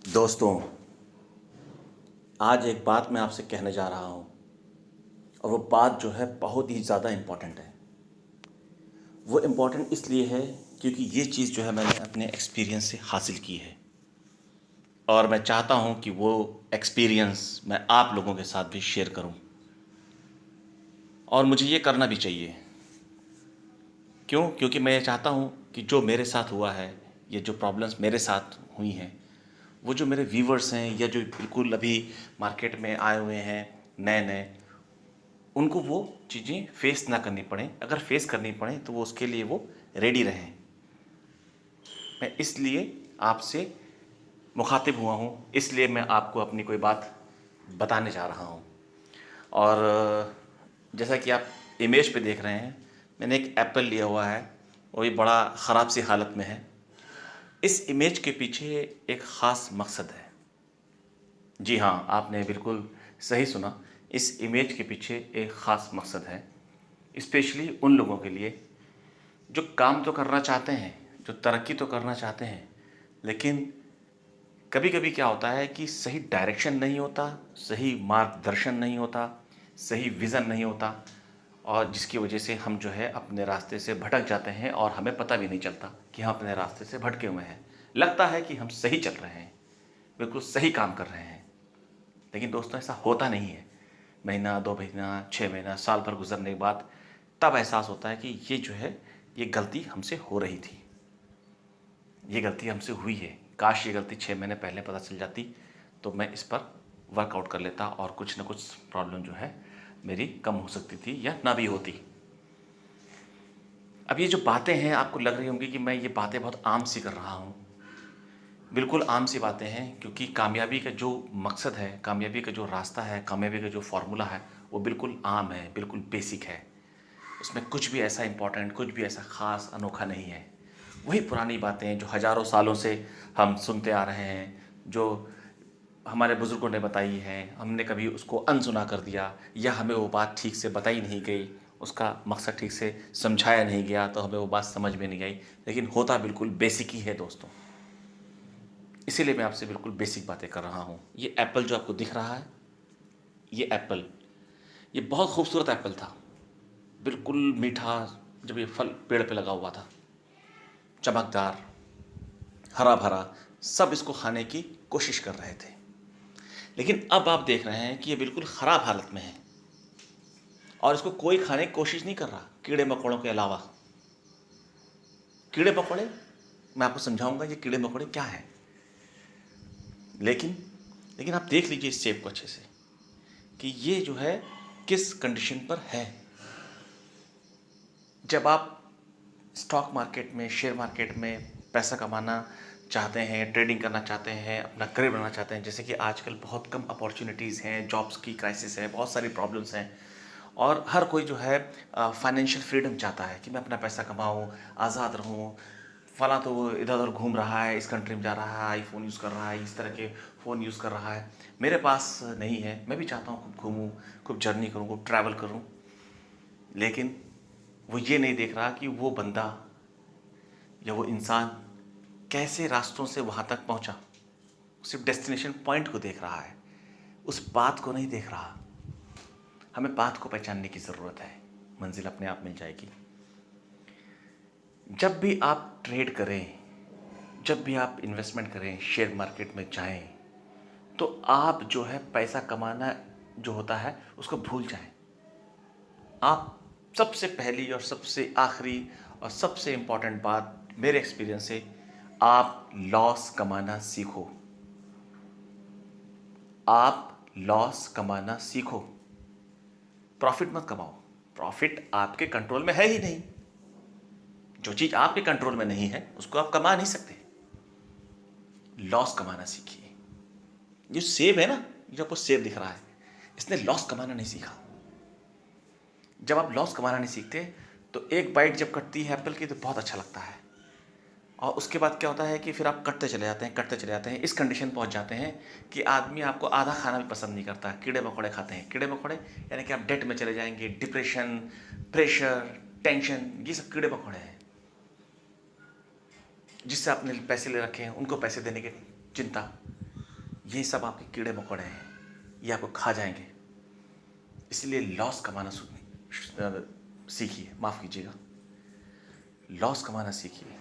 दोस्तों, आज एक बात मैं आपसे कहने जा रहा हूँ और वो बात जो है बहुत ही ज़्यादा इम्पॉर्टेंट है। वो इम्पॉर्टेंट इसलिए है क्योंकि ये चीज़ जो है मैंने अपने एक्सपीरियंस से हासिल की है और मैं चाहता हूँ कि वो एक्सपीरियंस मैं आप लोगों के साथ भी शेयर करूँ और मुझे ये करना भी चाहिए। क्यों? क्योंकि मैं ये चाहता हूँ कि जो मेरे साथ हुआ है, ये जो प्रॉब्लम्स मेरे साथ हुई हैं, वो जो मेरे व्यूवर्स हैं या जो बिल्कुल अभी मार्केट में आए हुए हैं नए-नए, उनको वो चीज़ें फेस ना करनी पड़ें। अगर फेस करनी पड़ें तो वो उसके लिए वो रेडी रहें। मैं इसलिए आपसे मुखातिब हुआ हूँ, इसलिए मैं आपको अपनी कोई बात बताने जा रहा हूँ। और जैसा कि आप इमेज पे देख रहे हैं, मैंने एक एप्पल लिया हुआ है, वो भी बड़ा ख़राब सी हालत में है। इस इमेज के पीछे एक ख़ास मकसद है। जी हाँ, आपने बिल्कुल सही सुना। इस इमेज के पीछे एक ख़ास मकसद है, स्पेशली उन लोगों के लिए जो काम तो करना चाहते हैं, जो तरक्की तो करना चाहते हैं, लेकिन कभी कभी क्या होता है कि सही डायरेक्शन नहीं होता, सही मार्गदर्शन नहीं होता, सही विज़न नहीं होता और जिसकी वजह से हम जो है अपने रास्ते से भटक जाते हैं और हमें पता भी नहीं चलता कि हम अपने रास्ते से भटके हुए हैं। लगता है कि हम सही चल रहे हैं, बिल्कुल सही काम कर रहे हैं, लेकिन दोस्तों ऐसा होता नहीं है। महीना, 2 महीना, 6 महीना, साल भर गुजरने के बाद तब एहसास होता है कि ये जो है, ये गलती हमसे हो रही थी, ये गलती हमसे हुई है। काश ये गलती 6 महीने पहले पता चल जाती तो मैं इस पर वर्कआउट कर लेता और कुछ ना कुछ प्रॉब्लम जो है मेरी कम हो सकती थी या ना भी होती। अब ये जो बातें हैं आपको लग रही होंगी कि मैं ये बातें बहुत आम सी कर रहा हूँ। बिल्कुल आम सी बातें हैं क्योंकि कामयाबी का जो मकसद है, कामयाबी का जो रास्ता है, कामयाबी का जो फ़ॉर्मूला है, वो बिल्कुल आम है, बिल्कुल बेसिक है। उसमें कुछ भी ऐसा इम्पोर्टेंट, कुछ भी ऐसा ख़ास, अनोखा नहीं है। वही पुरानी बातें जो हज़ारों सालों से हम सुनते आ रहे हैं, जो हमारे बुज़ुर्गों ने बताई हैं, हमने कभी उसको अनसुना कर दिया या हमें वो बात ठीक से बताई नहीं गई, उसका मकसद ठीक से समझाया नहीं गया तो हमें वो बात समझ में नहीं आई, लेकिन होता बिल्कुल बेसिक ही है दोस्तों। इसीलिए मैं आपसे बिल्कुल बेसिक बातें कर रहा हूँ। ये एप्पल जो आपको दिख रहा है, ये एप्पल, ये बहुत खूबसूरत एप्पल था, बिल्कुल मीठा। जब ये फल पेड़ पे लगा हुआ था, चमकदार, हरा भरा, सब इसको खाने की कोशिश कर रहे थे। लेकिन अब आप देख रहे हैं कि ये बिल्कुल ख़राब हालत में है और इसको कोई खाने की कोशिश नहीं कर रहा, कीड़े मकोड़ों के अलावा। कीड़े मकोड़े, मैं आपको समझाऊंगा ये कीड़े मकोड़े क्या हैं। लेकिन लेकिन आप देख लीजिए इस सेब को अच्छे से कि ये जो है किस कंडीशन पर है। जब आप स्टॉक मार्केट में, शेयर मार्केट में पैसा कमाना चाहते हैं, ट्रेडिंग करना चाहते हैं, अपना करियर बनाना चाहते हैं, जैसे कि आजकल बहुत कम अपॉर्चुनिटीज़ हैं, जॉब्स की क्राइसिस है, बहुत सारी प्रॉब्लम्स हैं और हर कोई जो है फाइनेंशियल फ्रीडम चाहता है कि मैं अपना पैसा कमाऊँ, आज़ाद रहूँ। फला तो वो इधर उधर घूम रहा है, इस कंट्री में जा रहा है, आईफोन यूज़ कर रहा है, इस तरह के फ़ोन यूज़ कर रहा है, मेरे पास नहीं है। मैं भी चाहता हूँ खूब घूमूँ, खूब जर्नी करूँ, खूब ट्रैवल करूँ, लेकिन वो ये नहीं देख रहा कि वो बंदा या वो इंसान कैसे रास्तों से वहाँ तक पहुँचा। सिर्फ डेस्टिनेशन पॉइंट को देख रहा है, उस बात को नहीं देख रहा। हमें बात को पहचानने की ज़रूरत है, मंजिल अपने आप मिल जाएगी। जब भी आप ट्रेड करें, जब भी आप इन्वेस्टमेंट करें, शेयर मार्केट में जाएं, तो आप जो है पैसा कमाना जो होता है उसको भूल जाएं। आप सबसे पहली और सबसे आखिरी और सबसे इम्पॉर्टेंट बात मेरे एक्सपीरियंस से, आप लॉस कमाना सीखो। आप लॉस कमाना सीखो, प्रॉफिट मत कमाओ। प्रॉफिट आपके कंट्रोल में है ही नहीं। जो चीज़ आपके कंट्रोल में नहीं है उसको आप कमा नहीं सकते। लॉस कमाना सीखिए। ये सेब है ना, जो आपको सेब दिख रहा है, इसने लॉस कमाना नहीं सीखा। जब आप लॉस कमाना नहीं सीखते तो एक बाइट जब कटती है एप्पल की तो बहुत अच्छा लगता है और उसके बाद क्या होता है कि फिर आप कटते चले जाते हैं, कटते चले जाते हैं, इस कंडीशन पहुंच जाते हैं कि आदमी आपको आधा खाना भी पसंद नहीं करता, कीड़े मकोड़े खाते हैं। कीड़े मकोड़े यानी कि आप डेट में चले जाएंगे, डिप्रेशन, प्रेशर, टेंशन, ये सब कीड़े मकोड़े हैं। जिससे आपने पैसे ले रखे हैं उनको पैसे देने की चिंता, ये सब आपके कीड़े मकोड़े हैं, ये आपको खा जाएंगे। इसलिए लॉस कमाना सीखिए, माफ़ कीजिएगा, लॉस कमाना सीखिए।